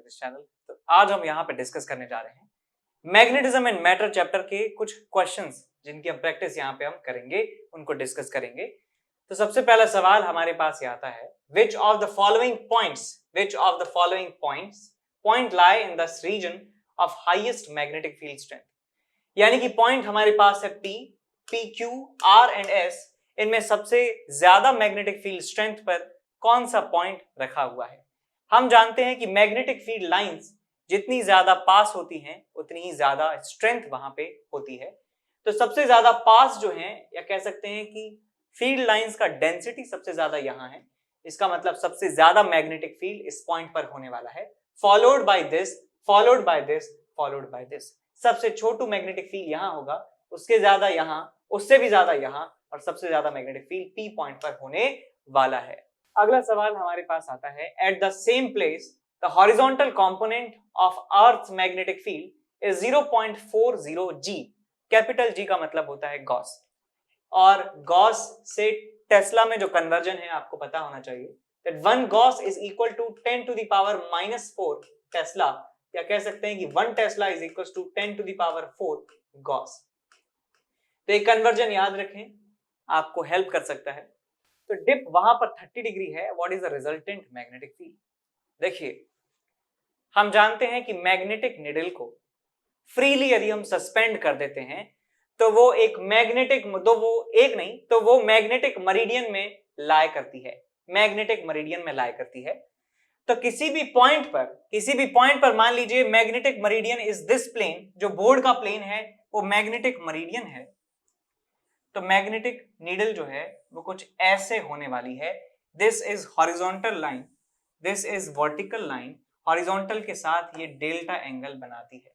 This channel. तो आज हम यहाँ पे डिस्कस करने जा रहे हैं मैग्नेटिज्म एंड मैटर चैप्टर के कुछ क्वेश्चंस जिनकी हम प्रैक्टिस यहाँ पे हम करेंगे, उनको डिस्कस करेंगे। तो सबसे पहला सवाल हमारे पास ये आता है, which of the following points point lie in this region of highest magnetic field strength. यानी कि पॉइंट हमारे पास है P, PQ, R एंड S, इनमें सबसे ज्यादा मैग्नेटिक फील्ड स्ट्रेंथ पर कौन सा पॉइंट रखा हुआ है। हम जानते हैं कि मैग्नेटिक फील्ड लाइंस जितनी ज्यादा पास होती हैं उतनी ही ज्यादा स्ट्रेंथ वहां पे होती है। तो सबसे ज्यादा पास जो है, या कह सकते हैं कि फील्ड लाइंस का डेंसिटी सबसे ज्यादा यहाँ है, इसका मतलब सबसे ज्यादा मैग्नेटिक फील्ड इस पॉइंट पर होने वाला है, followed by this, followed by this, followed by this. सबसे छोटू मैग्नेटिक फील्ड यहाँ होगा, उसके ज्यादा यहाँ, उससे भी ज्यादा यहाँ, और सबसे ज्यादा मैग्नेटिक फील्ड P पॉइंट पर होने वाला है। अगला सवाल हमारे पास आता है, at the same place the horizontal component of earth magnetic field is 0.40 G। Capital G का मतलब होता है गॉस, और गॉस से टेस्ला में जो कन्वर्जन है आपको पता होना चाहिए, that 1 Gauss is equal to 10 to the power -4 Tesla, या कह सकते हैं कि 1 Tesla is equals to 10 to the power 4 Gauss. तो एक कन्वर्जन याद रखें, आपको हेल्प कर सकता है। तो डिप वहां पर 30 डिग्री है, what is the resultant magnetic field. देखिए, हम जानते हैं कि मैग्नेटिक निडल को फ्रीली यदि हम सस्पेंड कर देते हैं तो वो एक मैग्नेटिक, तो वो एक नहीं, तो वो मैग्नेटिक मरीडियन में लाई करती है, मैग्नेटिक मरीडियन में लाई करती है। तो किसी भी पॉइंट पर मान लीजिए मैग्नेटिक मरीडियन इज दिस प्लेन, जो बोर्ड का प्लेन है वो मैग्नेटिक मरीडियन है, तो मैग्नेटिक नीडल जो है वो कुछ ऐसे होने वाली है। This is horizontal line, this is vertical line, horizontal के साथ ये डेल्टा एंगल बनाती है।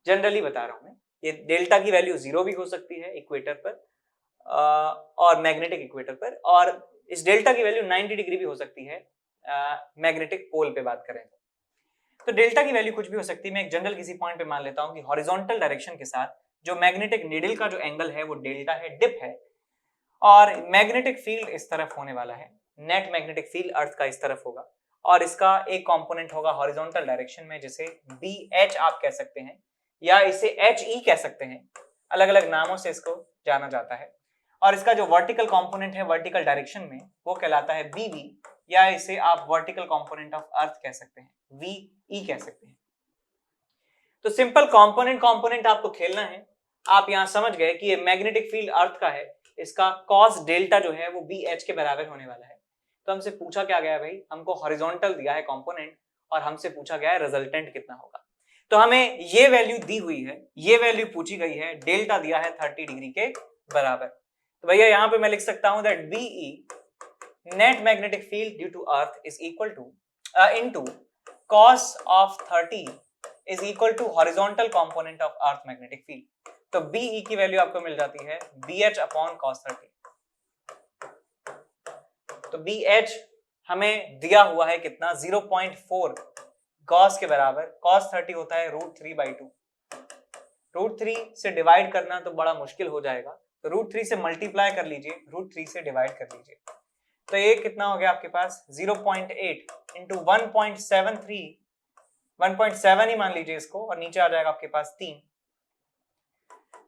जनरली बता रहा हूं मैं, ये डेल्टा की वैल्यू 0 भी हो सकती है इक्वेटर पर और मैग्नेटिक इक्वेटर पर, और इस डेल्टा की वैल्यू 90 डिग्री भी हो सकती है मैग्नेटिक पोल पे बात करें तो डेल्टा की वैल्यू कुछ भी हो सकती है। मैं एक जनरल किसी पॉइंट पे मान लेता हूं कि हॉरिजॉन्टल डायरेक्शन के साथ जो मैग्नेटिक नीडल का जो एंगल है वो डेल्टा है, डिप है, और मैग्नेटिक फील्ड इस तरफ होने वाला है, नेट मैग्नेटिक फील्ड अर्थ का इस तरफ होगा, और इसका एक कंपोनेंट होगा हॉरिजॉन्टल डायरेक्शन में जिसे BH आप कह सकते हैं, या इसे HE कह सकते हैं, अलग अलग नामों से इसको जाना जाता है। और इसका जो वर्टिकल कंपोनेंट है वर्टिकल डायरेक्शन में वो कहलाता है BV, या इसे आप वर्टिकल कंपोनेंट ऑफ अर्थ कह सकते हैं, VE कह सकते हैं। तो सिंपल कंपोनेंट आपको खेलना है। आप यहां समझ गए कि ये मैग्नेटिक फील्ड अर्थ का है, इसका कॉस डेल्टा जो है वो BH के बराबर होने वाला है। तो हमसे पूछा क्या गया भाई, हमको हॉरिजॉन्टल दिया है कंपोनेंट और हमसे पूछा गया है रिजल्टेंट कितना होगा। तो हमें ये वैल्यू दी हुई है, ये वैल्यू पूछी गई है, डेल्टा दिया है 30 डिग्री के बराबर। तो भैया यहां पे मैं लिख सकता हूं that BE net magnetic field due to earth is equal to into cos of 30 is equal to horizontal component of earth magnetic field. तो BE की वैल्यू आपको मिल जाती है BH अपॉन cos 30। तो BH हमें दिया हुआ है कितना, 0.4 cos के बराबर, cos 30 होता है √3/2। √3 से डिवाइड करना तो बड़ा मुश्किल हो जाएगा, तो √3 से मल्टीप्लाई कर लीजिए, √3 से डिवाइड कर लीजिए, तो ये कितना हो गया आपके पास 0.8 इंटू 1.73, 1.7 ही मान लीजिए इसको, और नीचे आ जाएगा आपके पास 3।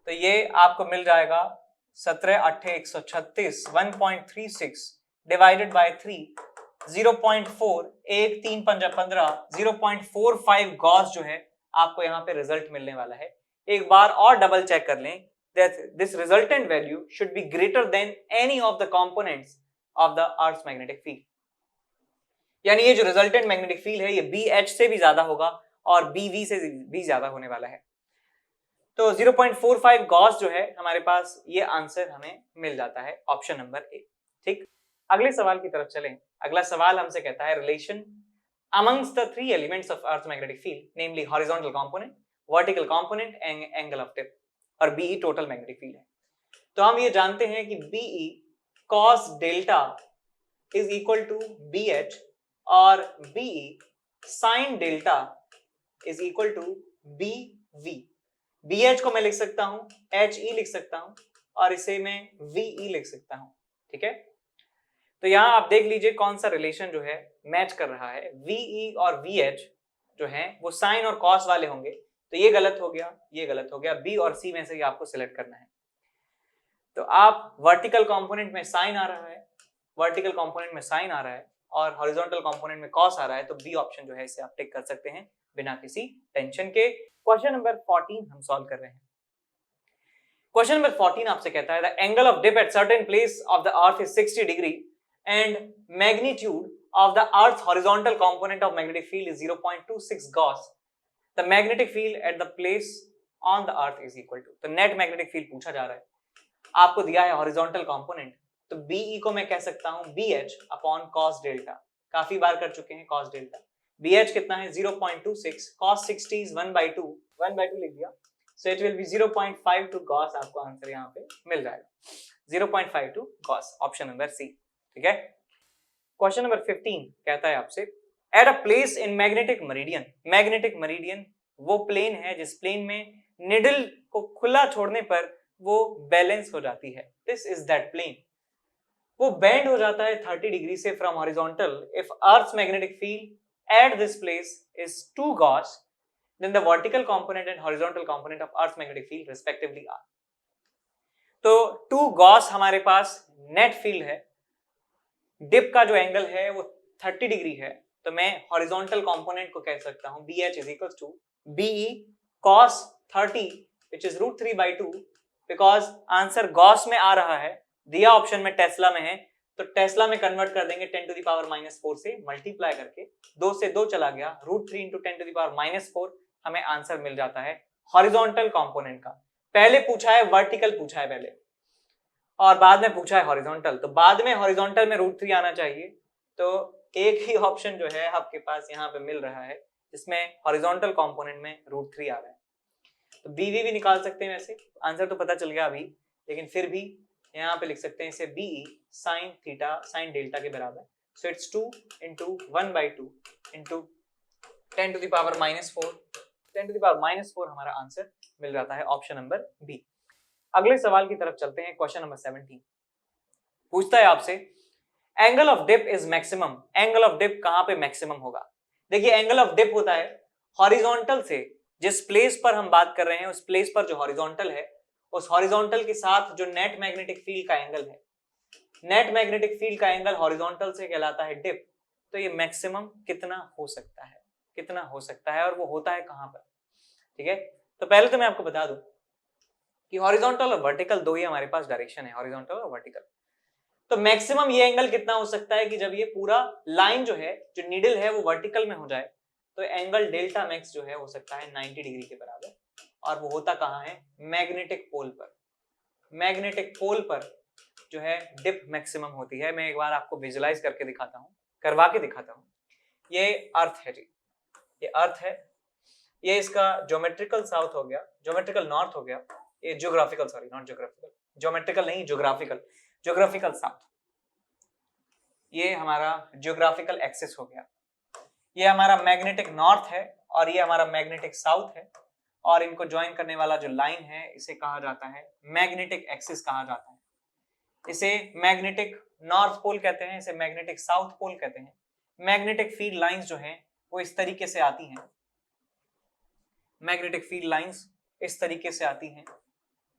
तो ये आपको मिल जाएगा 17 8 136, 1.36 डिवाइडेड बाय 3, 0.4, 1 3 5 15, 0.45 गॉस जो है आपको यहाँ पे रिजल्ट मिलने वाला है। एक बार और डबल चेक कर लें, this resultant value should be greater than any of the components of the earth magnetic field. यानी ये जो रिजल्टेंट मैग्नेटिक फील्ड है ये BH से भी ज्यादा होगा और BV से भी ज्यादा होने वाला है। तो 0.45 गॉस जो है हमारे पास, ये आंसर हमें मिल जाता है ऑप्शन नंबर ए। ठीक, अगले सवाल की तरफ चलें। अगला सवाल हमसे कहता है relation amongst the three elements of earth magnetic field, namely horizontal component, vertical component and angle of tip, और BE total magnetic field है। तो हम ये जानते हैं कि BE cos delta is equal to BH और BE sin delta is equal to BV। BH को मैं लिख सकता हूं HE लिख सकता हूं, और इसे मैं VE लिख सकता हूं। ठीक है, तो यहां आप देख लीजिए कौन सा रिलेशन जो है मैच कर रहा है, VE और VH जो हैं वो साइन और कॉस वाले होंगे, तो ये गलत हो गया, ये गलत हो गया, बी और सी में से ही आपको सिलेक्ट करना है। तो आप वर्टिकल कंपोनेंट में साइन आ रहा है, वर्टिकल कंपोनेंट में साइन आ रहा है और हॉरिजॉन्टल कंपोनेंट में कॉस आ रहा है, तो बी ऑप्शन जो है इसे आप टिक कर सकते हैं बिना किसी टेंशन के। क्वेश्चन नंबर 14 हम सॉल्व कर रहे हैं। क्वेश्चन नंबर 14 आपसे कहता है the angle of dip at certain place of the earth is 60 degree and magnitude of the earth horizontal component of magnetic field is 0.26 gauss, the magnetic field at the place on the earth is equal to. तो net magnetic field पूछा जा रहा है, आपको दिया है horizontal component, तो be को मैं कह सकता हूं BH अपॉन कॉस डेल्टा, काफी बार कर चुके हैं कॉस डेल्टा। BH कितना है 0.26, cos 60 is 1/2, 1/2 लिख दिया, so it will be 0.52 cos, आपको आंसर यहाँ पे मिल जाएगा 0.52 cos, ऑप्शन नंबर सी। ठीक है, क्वेश्चन नंबर 15 कहता है आपसे at a place in magnetic meridian, magnetic meridian वो प्लेन है जिस प्लेन में निडल को खुला छोड़ने पर वो बैलेंस हो जाती है, दिस इज दैट प्लेन। वो बेंड हो जाता है 30 डिग्री से from horizontal if earth's magnetic field at this place is 2 gauss, then the vertical component and horizontal component of Earth's magnetic field respectively are। तो 2 Gauss हमारे पास net field है, dip का जो एंगल है वो 30 डिग्री है, तो मैं हॉरिजॉन्टल कंपोनेंट को कह सकता हूं BH is equals to BE cos 30 which is √3/2, because answer Gauss में आ रहा है, दिया ऑप्शन में टेस्ला में है, तो टेस्ला में कन्वर्ट कर देंगे 10⁻⁻4 से मल्टीप्लाई करके, 2 से 2 चला गया, √3 × 10⁻⁻4 हमें आंसर मिल जाता है हॉरिजॉन्टल कंपोनेंट का। पहले पूछा है वर्टिकल, पूछा है पहले और बाद में पूछा है हॉरिजॉन्टल, तो बाद में हॉरिजॉन्टल में √3 आना चाहिए, तो एक ही ऑप्शन जो है आपके पास यहाँ पे मिल रहा है जिसमें हॉरिजॉन्टल कंपोनेंट में √3 आ रहा है। तो BV भी निकाल सकते हैं, वैसे आंसर तो पता चल गया अभी, लेकिन फिर भी यहाँ पे लिख सकते हैं इसे BE sin theta sin delta के बराबर, सो इट्स 2 × 1/2 × 10⁻⁻4, 10⁻⁻4 हमारा आंसर मिल जाता है ऑप्शन नंबर बी। अगले सवाल की तरफ चलते हैं, क्वेश्चन नंबर 17 पूछता है आपसे angle of dip is maximum, angle of dip कहां पे मैक्सिमम होगा। देखिए एंगल ऑफ डिप होता है हॉरिजॉन्टल से, जिस प्लेस पर हम बात कर रहे हैं उस प्लेस पर जो हॉरिजॉन्टल है, उस हॉरिजॉन्टल के साथ जो नेट मैग्नेटिक फील्ड का एंगल है, नेट मैग्नेटिक फील्ड का एंगल हॉरिजॉन्टल से कहलाता है डिप। तो ये मैक्सिमम कितना हो सकता है, कितना हो सकता है और वो होता है कहां पर। ठीक है, तो पहले तो मैं आपको बता दूं कि हॉरिजॉन्टल और वर्टिकल दो ही हमारे पास डायरेक्शन है, हॉरिजॉन्टल और वर्टिकल। तो मैक्सिमम ये एंगल कितना हो सकता है कि जब ये पूरा लाइन जो है, जो नीडल है वो वर्टिकल में हो जाए, तो एंगल डेल्टा मैक्स जो है हो सकता है 90 डिग्री के बराबर, और वो होता कहां है, मैग्नेटिक पोल पर। मैग्नेटिक पोल पर जो है डिप मैक्सिमम होती है। मैं एक बार आपको विजुलाइज करके दिखाता हूं, करवा के दिखाता हूं। ये अर्थ है जी, ये अर्थ है, ये इसका ज्योमेट्रिकल साउथ हो गया, ज्योमेट्रिकल नॉर्थ हो गया, ये geographical, sorry not geographical, geometrical नहीं ज्योग्राफिकल, ज्योग्राफिकल साउथ, ये हमारा ज्योग्राफिकल एक्सिस हो गया। ये हमारा मैग्नेटिक नॉर्थ है और ये हमारा मैग्नेटिक साउथ है, और इनको ज्वाइन करने वाला जो लाइन है इसे कहा जाता है मैग्नेटिक एक्सिस कहा जाता है। इसे मैग्नेटिक नॉर्थ पोल कहते हैं, इसे मैग्नेटिक साउथ पोल कहते हैं। मैग्नेटिक फील्ड लाइंस जो हैं वो इस तरीके से आती हैं, मैग्नेटिक फील्ड लाइंस इस तरीके से आती हैं,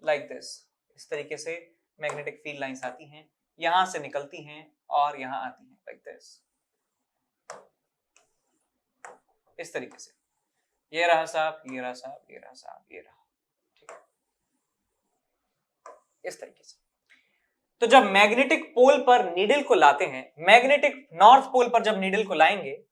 लाइक दिस, इस तरीके से मैग्नेटिक फील्ड लाइंस आती हैं, यहां से निकलती हैं और यहां आती हैं, लाइक दिस, इस तरीके से। ये रहा साहब, ये रहा साहब, ये रहा साहब, ये रहा, ठीक है, इस तरीके से। तो जब मैग्नेटिक पोल पर नीडल को लाते हैं, मैग्नेटिक नॉर्थ पोल पर जब नीडल को लाएंगे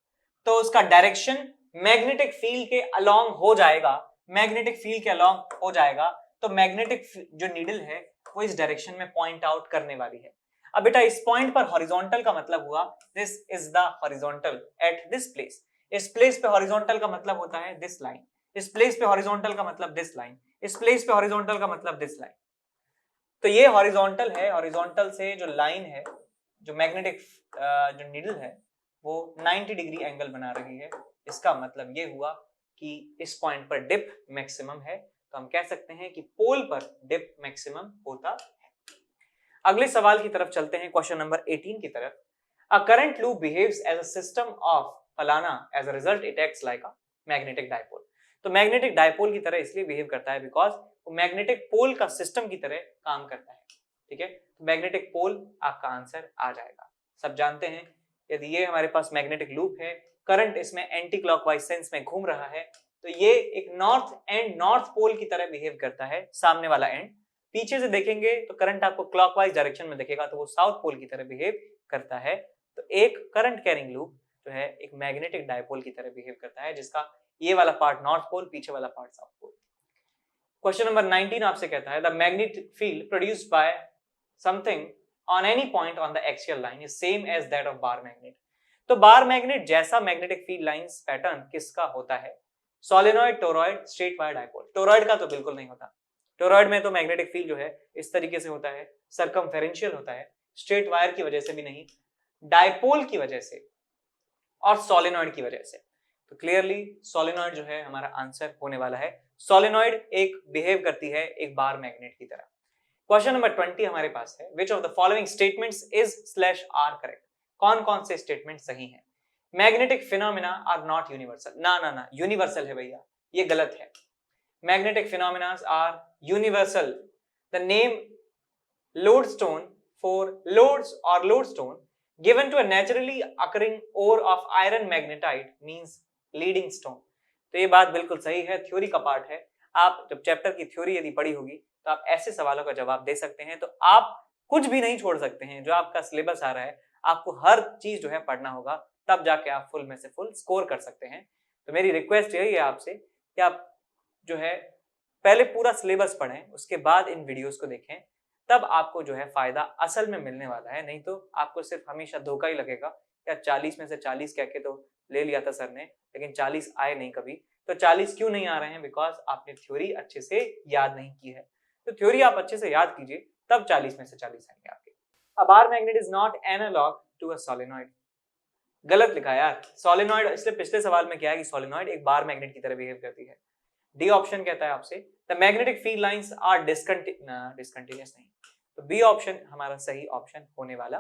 तो उसका डायरेक्शन मैग्नेटिक फील्ड के अलोंग हो जाएगा, मैग्नेटिक फील्ड के अलोंग हो जाएगा, तो मैग्नेटिक जो नीडल है वो इस डायरेक्शन में पॉइंट आउट करने वाली है। अब बेटा इस पॉइंट पर हॉरिजॉन्टल का मतलब हुआ this is the horizontal eight this place. इस प्लेस पे हॉरिजॉन्टल का मतलब होता है दिस लाइन, इस प्लेस पे हॉरिजॉन्टल का मतलब दिस लाइन, इस प्लेस पे हॉरिजॉन्टल का मतलब दिस लाइन। तो ये हॉरिजॉन्टल है, हॉरिजॉन्टल से जो लाइन है, जो मैग्नेटिक जो नीडल है वो 90 डिग्री एंगल बना रही है। इसका मतलब ये हुआ कि इस पॉइंट पर डिप मैक्सिमम है, तो हम कह सकते हैं कि पोल पर डिप मैक्सिमम होता है। अगले सवाल की तरफ चलते हैं, क्वेश्चन नंबर 18 की तरफ। A current loop behaves as a system of फलाना, as a result it acts like a, magnetic dipole. तो मैग्नेटिक डायपोल की तरह इसलिए बिहेव करता है बिकॉज वो मैग्नेटिक पोल का सिस्टम की तरह काम करता है। ठीक है, तो मैग्नेटिक पोल आपका आंसर आ जाएगा। सब जानते हैं यदि ये हमारे पास मैग्नेटिक लूप है, करंट इसमें एंटी क्लॉकवाइज सेंस में घूम रहा है, तो ये एक नॉर्थ पोल की तरह बिहेव करता है। सामने वाला एंड पीछे से देखेंगे तो करंट आपको क्लॉकवाइज डायरेक्शन में दिखेगा, तो वो साउथ पोल की तरह बिहेव करता है। तो एक करंट कैरिंग लूप जो है एक मैग्नेटिक डायपोल की तरह बिहेव करता है, जिसका ये वाला पार्ट नॉर्थ पोल, पीछे वाला part south pole. Question number 19 आपसे कहता है the magnetic field produced by something on any point on the axial line is same as that of bar magnet. तो बार मैग्नेट जैसा मैग्नेटिक फील्ड लाइंस पैटर्न किसका होता है? Solenoid, toroid, straight wire dipole. Toroid का तो बिल्कुल नहीं होता। टोरॉइड में तो मैग्नेटिक फील्ड जो है इस तरीके से होता है, सर्कमफेरेंशियल होता है। स्ट्रेट वायर की वजह से भी नहीं, डायपोल की वजह से और सोलेनॉइड की वजह से। तो क्लियरली सोलेनॉइड जो है हमारा आंसर होने वाला है। सोलेनॉइड एक बिहेव करती है एक बार मैग्नेट की तरह। क्वेश्चन नंबर 20 हमारे पास है which of the following statements is are correct. कौन कौन से स्टेटमेंट सही हैं? Magnetic phenomena are not universal. ना यूनिवर्सल है भैया, ये गलत है। Magnetic phenomena are universal. The name lodestone for lodes or lodestone given to a naturally occurring ore of iron magnetite means leading stone। तो ये बात बिल्कुल सही है, थ्योरी का पार्ट है। आप जब चैप्टर की थ्योरी यदि पढ़ी होगी तो आप ऐसे सवालों का जवाब दे सकते हैं। तो आप कुछ भी नहीं छोड़ सकते हैं, जो आपका सिलेबस आ रहा है आपको हर चीज जो है पढ़ना होगा, तब जाके आप फुल में से फुल स्कोर कर सकते हैं। तो मेरी रिक्वेस्ट यही है आपसे कि आप जो है पहले पूरा सिलेबस पढ़ें, उसके बाद इन वीडियोस को देखें, तब आपको जो है फायदा असल में मिलने वाला है। नहीं तो आपको सिर्फ हमेशा धोखा ही लगेगा। क्या 40 में से 40 कह के तो ले लिया था सर ने, लेकिन 40 आए नहीं कभी। तो 40 क्यों नहीं आ रहे हैं? बिकॉज आपने थ्योरी अच्छे से याद नहीं की है। तो थ्योरी आप अच्छे से याद कीजिए, तब 40 में से 40 आएंगे आपके। A bar magnet is not analog to a solenoid. गलत लिखा है यार, सोलेनॉइड। इसलिए पिछले सवाल में क्या है कि सोलेनॉइड एक बार मैग्नेट की तरह बिहेव करती है। डी ऑप्शन कहता है आपसे the magnetic field lines are discontinuous नहीं। तो बी ऑप्शन हमारा सही ऑप्शन होने वाला